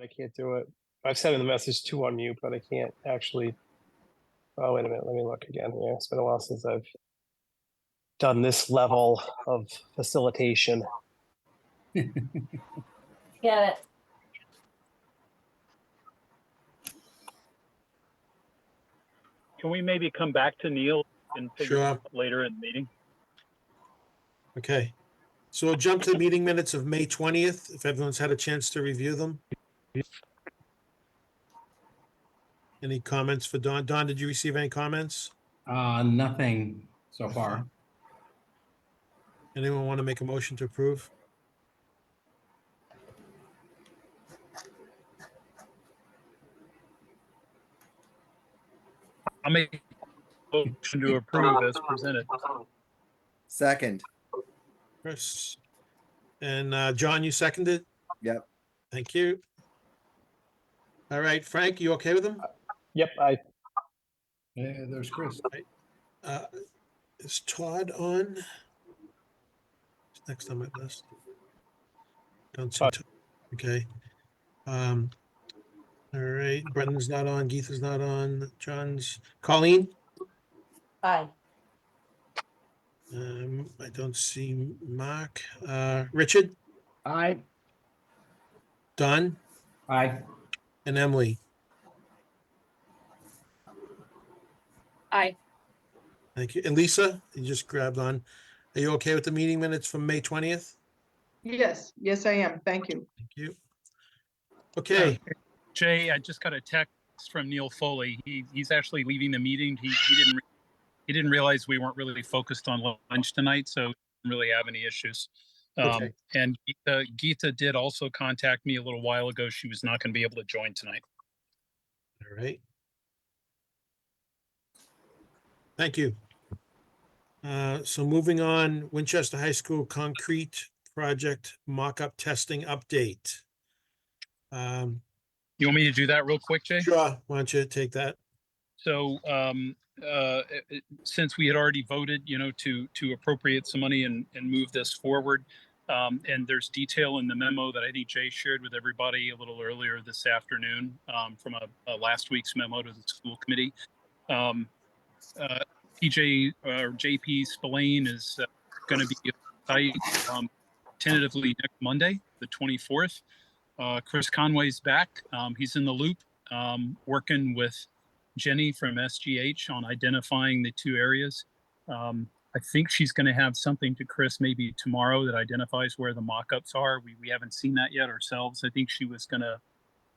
I can't do it. I've sent him the message to unmute, but I can't actually. Oh, wait a minute. Let me look again here. It's been a while since I've done this level of facilitation. Get it. Can we maybe come back to Neil and figure Sure. it out later in the meeting? Okay. So we'll jump to the meeting minutes of May 20th, if everyone's had a chance to review them. Any comments for Don? Don, did you receive any comments? Nothing so far. Anyone want to make a motion to approve? I'll make a motion to approve as presented. Second. Chris? And John, you seconded? Yep. Thank you. All right, Frank, you okay with them? Yep, Yeah, there's Chris. Is Todd on? Next on my list. Don't see Todd. Okay. All right, Brendan's not on, Geetha's not on, John's. Colleen? Aye. I don't see Mark. Richard? Aye. Don? Aye. And Emily? Aye. Thank you. And Lisa, you just grabbed on. Are you okay with the meeting minutes from May 20th? Yes, yes, I am. Thank you. Thank you. Okay. Jay, I just got a text from Neil Foley. He's actually leaving the meeting. He didn't realize we weren't really focused on lunch tonight, so he didn't really have any issues. Okay. And Geetha did also contact me a little while ago. She was not going to be able to join tonight. All right. Thank you. So moving on, Winchester High School concrete project mock-up testing update. You want me to do that real quick, Jay? Sure. Why don't you take that? So since we had already voted, to appropriate some money and move this forward, and there's detail in the memo that I think Jay shared with everybody a little earlier this afternoon from a last week's memo to the school committee. JP Spillane is going to be at site tentatively next Monday, the 24th. Chris Conway's back. He's in the loop, working with Jenny from SGH on identifying the two areas. I think she's going to have something to Chris maybe tomorrow that identifies where the mock-ups are. We haven't seen that yet ourselves. I think she was going to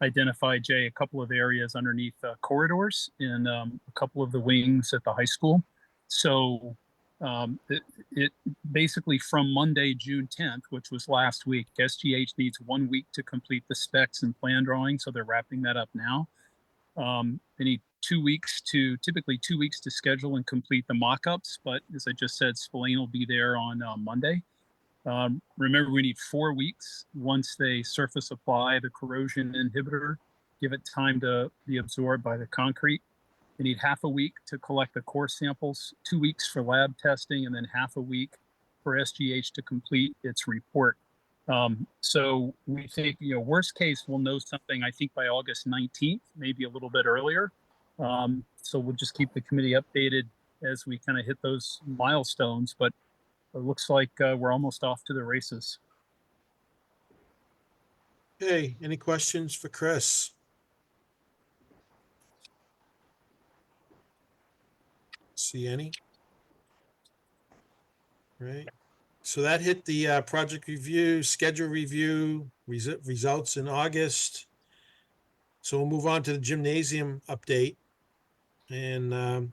identify, Jay, a couple of areas underneath corridors in a couple of the wings at the high school. So it basically from Monday, June 10th, which was last week, SGH needs 1 week to complete the specs and plan drawing. So they're wrapping that up now. They need typically 2 weeks to schedule and complete the mock-ups. But as I just said, Spillane will be there on Monday. Remember, we need 4 weeks once they surface apply the corrosion inhibitor, give it time to be absorbed by the concrete. They need half a week to collect the core samples, 2 weeks for lab testing, and then half a week for SGH to complete its report. So we think, worst case, we'll know something, I think, by August 19th, maybe a little bit earlier. So we'll just keep the committee updated as we kind of hit those milestones. But it looks like we're almost off to the races. Okay, any questions for Chris? See any? Right. So that hit the project review, schedule review, results in August. So we'll move on to the gymnasium update. And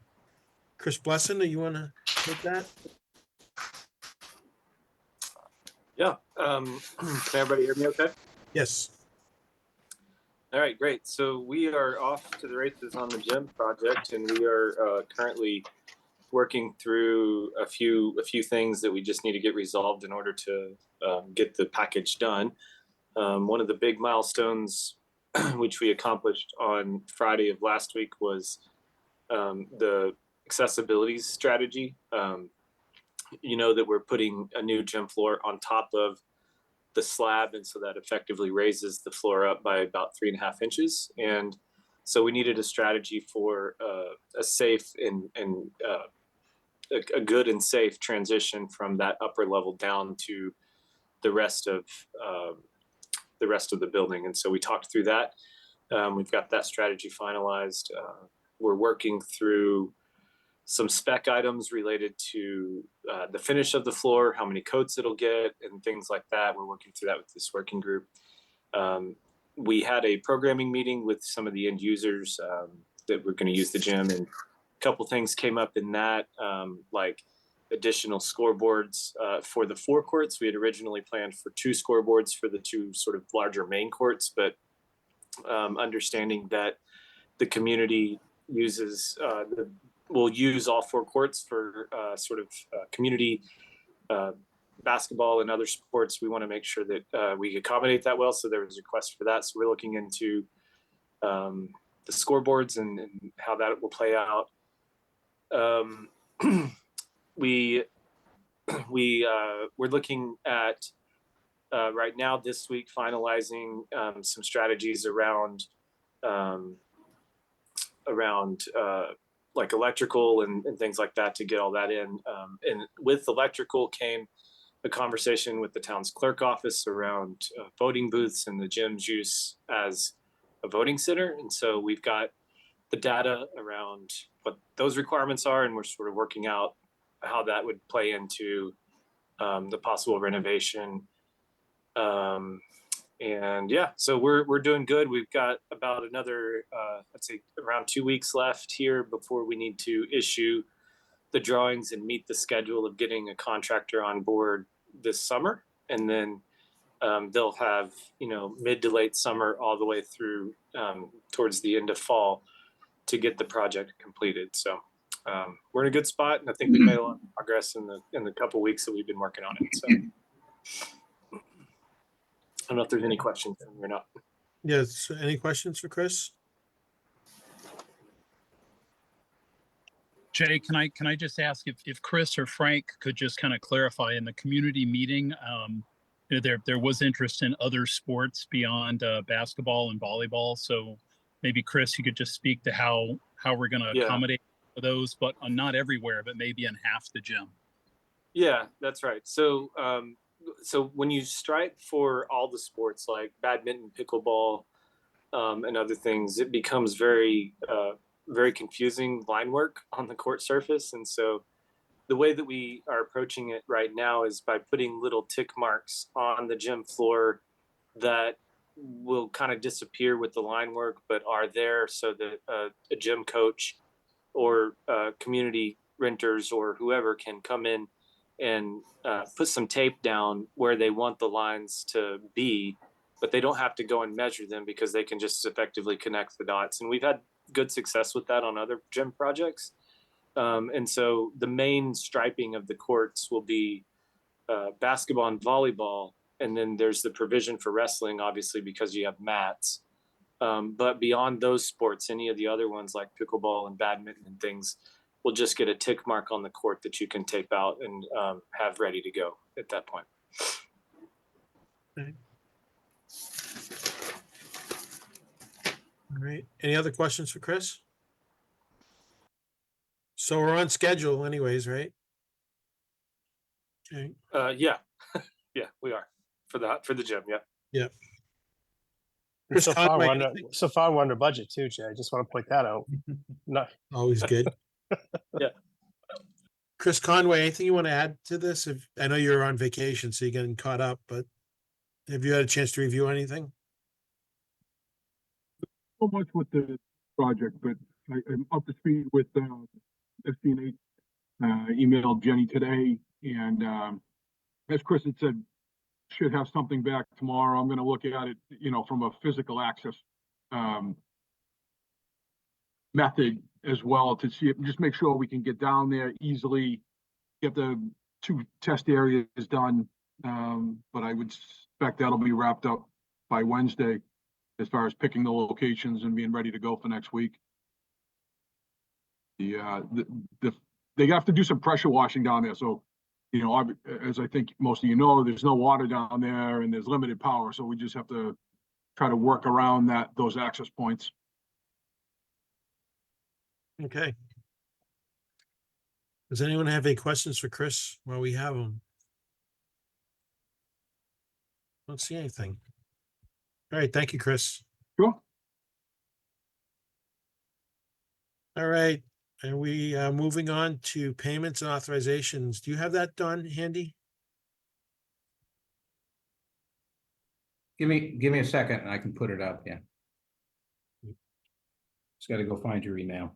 Chris Blesson, do you want to take that? Yeah. Can everybody hear me okay? Yes. All right, great. So we are off to the races on the gym project, and we are currently working through a few things that we just need to get resolved in order to get the package done. One of the big milestones which we accomplished on Friday of last week was the accessibility strategy. That we're putting a new gym floor on top of the slab, and so that effectively raises the floor up by about 3.5 inches. And so we needed a strategy for a safe and a good and safe transition from that upper level down to the rest of the building. And so we talked through that. We've got that strategy finalized. We're working through some spec items related to the finish of the floor, how many coats it'll get, and things like that. We're working through that with this working group. We had a programming meeting with some of the end users that were going to use the gym, and a couple things came up in that, like additional scoreboards for the 4 courts. We had originally planned for 2 scoreboards for the 2 sort of larger main courts, but understanding that the community will use all 4 courts for community basketball and other sports. We want to make sure that we accommodate that well. So there was a request for that. So we're looking into the scoreboards and how that will play out. We're looking at right now this week finalizing some strategies around like electrical and things like that to get all that in. And with electrical came a conversation with the town's clerk office around voting booths and the gym's use as a voting center. And so we've got the data around what those requirements are, and we're sort of working out how that would play into the possible renovation. And yeah, so we're doing good. We've got about another, I'd say around 2 weeks left here before we need to issue the drawings and meet the schedule of getting a contractor on board this summer. And then they'll have, mid to late summer all the way through towards the end of fall to get the project completed. So we're in a good spot, and I think we've made a lot of progress in the couple of weeks that we've been working on it. So I don't know if there's any questions or not. Yes, any questions for Chris? Jay, can I just ask if Chris or Frank could just kind of clarify in the community meeting, there was interest in other sports beyond basketball and volleyball. So maybe Chris, you could just speak to how we're going to accommodate those, but not everywhere, but maybe in half the gym. Yeah, that's right. So when you stripe for all the sports like badminton, pickleball, and other things, it becomes very confusing line work on the court surface. And so the way that we are approaching it right now is by putting little tick marks on the gym floor that will kind of disappear with the line work, but are there so that a gym coach or community renters or whoever can come in and put some tape down where they want the lines to be, but they don't have to go and measure them because they can just effectively connect the dots. And we've had good success with that on other gym projects. And so the main striping of the courts will be basketball and volleyball. And then there's the provision for wrestling, obviously, because you have mats. But beyond those sports, any of the other ones like pickleball and badminton and things will just get a tick mark on the court that you can tape out and have ready to go at that point. Okay. All right. Any other questions for Chris? So we're on schedule anyways, right? Okay. Yeah. Yeah, we are for the gym. Yeah. Yeah. And so far, Conway, we're under budget too, Jay. I just want to point that out. No, always good. Yeah. Chris Conway, anything you want to add to this? I know you're on vacation, so you're getting caught up, but have you had a chance to review anything? So much with the project, but I'm up to speed with FCNH. Emailed Jenny today, and as Chris had said, should have something back tomorrow. I'm going to look at it, from a physical access method as well to see it, just make sure we can get down there easily, get the 2 test areas done. But I would expect that'll be wrapped up by Wednesday as far as picking the locations and being ready to go for next week. They have to do some pressure washing down there. So you know, as I think most of you know, there's no water down there and there's limited power, so we just have to try to work around those access points. Okay. Does anyone have any questions for Chris while we have him? Don't see anything. All right, thank you, Chris. Sure. All right, and we are moving on to payments and authorizations. Do you have that done handy? Give me a second and I can put it up, yeah. Just gotta go find your email.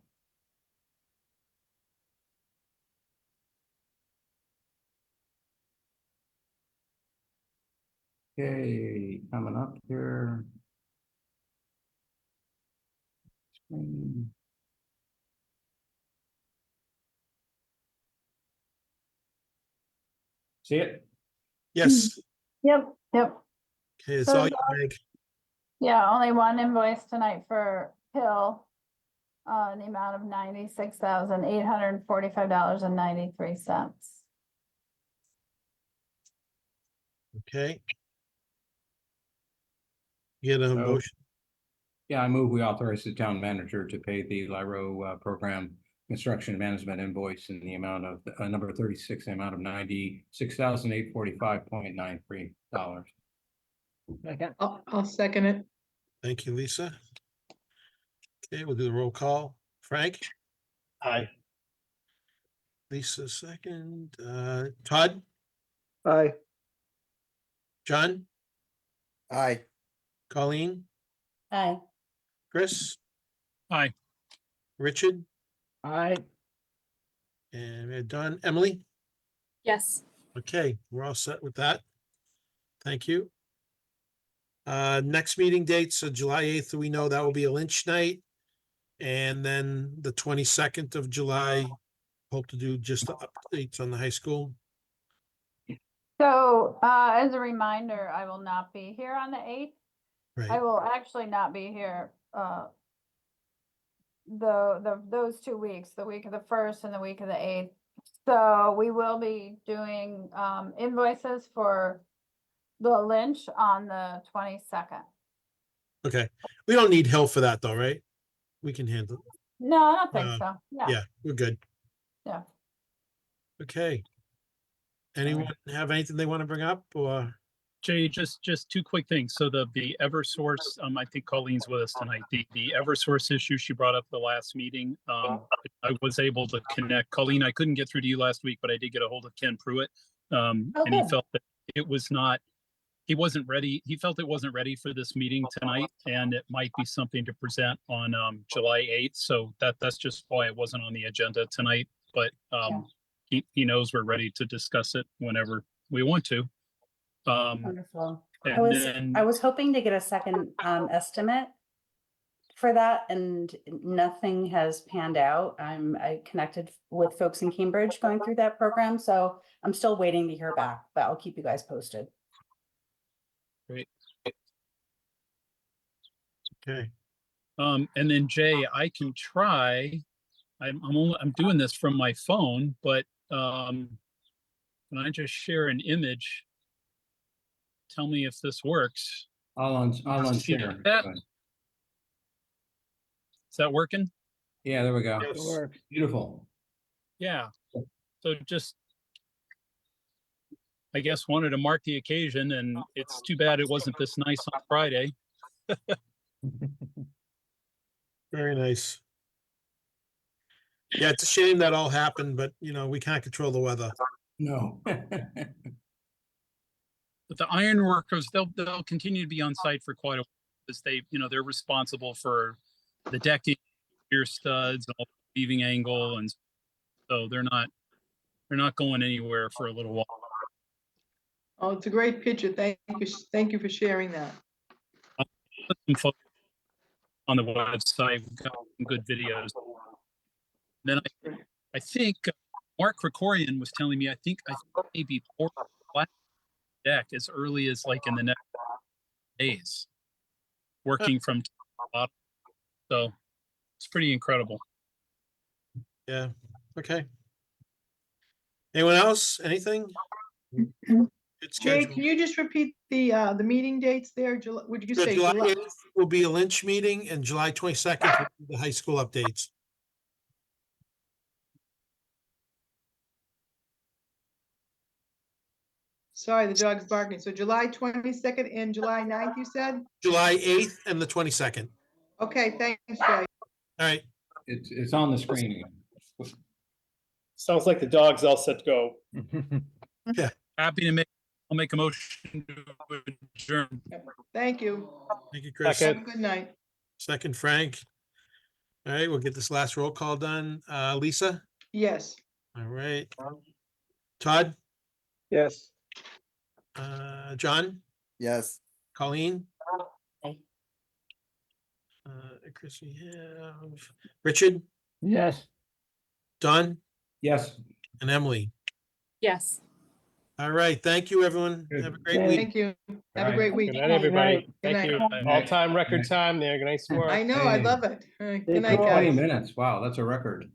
Okay, coming up here. Screen. See it? Yes. Yep. Okay, it's So all is you, Meg. Yeah, only one invoice tonight for Hill. In the amount of $96,845.93. Okay. Get a So- motion. Yeah, I move we authorize the town manager to pay the LIRO program construction management invoice in the amount of number 36, the amount of $96,845.93. I'll second it. Thank you, Lisa. Okay, we'll do the roll call. Frank, Aye. Lisa, second. Todd, Aye. John, Aye. Colleen, Aye. Chris, Aye. Richard, Aye. and we're done. Emily? Yes. Okay, we're all set with that. Thank you. Next meeting dates, July 8th, we know that will be a Lynch night. And then the 22nd of July, hope to do just the updates on the high school. So, as a reminder, I will not be here on the 8th. I Right, will actually not be here, those 2 weeks, the week of the 1st and the week of the 8th. So we will be doing, invoices for the Lynch on the 22nd. okay. We don't need Hill for that though, right? We can handle it. No, I don't think Uh, so. Yeah, we're good. Yeah. Okay. Anyone have anything they want to bring up or? Jay, just two quick things. So the Eversource, I think Colleen's with us tonight. The Eversource issue she brought up the last meeting. I was able to connect. Colleen, I couldn't get through to you last week, but I did get a hold of Ken Pruitt. And he good. felt that it was not, he wasn't ready. He felt it wasn't ready for this meeting tonight, and it might be something to present on July 8th. So that's just why it wasn't on the agenda tonight. But he knows we're ready to discuss it whenever we want to. Wonderful. I And was then, I was hoping to get a second estimate for that, and nothing has panned out. I connected with folks in Cambridge going through that program, so I'm still waiting to hear back, but I'll keep you guys posted. great. Okay, And then Jay, I can try. I'm doing this from my phone, but can I just share an image? Tell me if this works. I'll See unshare. that? Is that working? Yeah, there we go. Yes. Beautiful. Yeah. So just, I guess, wanted to mark the occasion, and it's too bad it wasn't this nice on Friday. very nice. Yeah, it's a shame that all happened, but we can't control the weather. No. But the iron workers, they'll continue to be on site for quite a while because they're responsible for the decking, gear studs, and all the weaving angle, and so they're not going anywhere for a little while. Oh, it's a great picture. Thank you for sharing that. Put some photos on the website. We've got some good videos. Then I think Mark Krikorian was telling me I think maybe pour black deck as early as like in the next days, working from top to bottom. So it's pretty incredible. Yeah, okay. Anyone else? Anything? Good Jay, schedule. can you just repeat the meeting dates there? Would you So say July July? 8th will be a Lynch meeting and July 22nd will be the high school updates. Sorry, the dog's barking. So July 22nd and July 9th, you said? July 8th and the 22nd. Okay, thanks, Jay. All right. It's on the screen again. Sounds like the dog's all set to go. Happy to I'll make a motion to adjourn. Thank you. Thank you, Chris. Second. Have a good night. Second, Frank. All right, we'll get this last roll call done. Lisa? Yes. All right. Todd? Yes. John? Yes. Colleen? Aye. Chris, we have Richard, Yes. Don, Yes. and Emily. Yes. All right, thank you, everyone. Good. Have a great week. Thank you. Have a Right. great week. Good night, everybody. Good Thank night. you. Good night. All-time record time there. Good night, Swarth. I know, I Hey. love it. All right, good night, 20 guys. minutes. Wow, that's a record.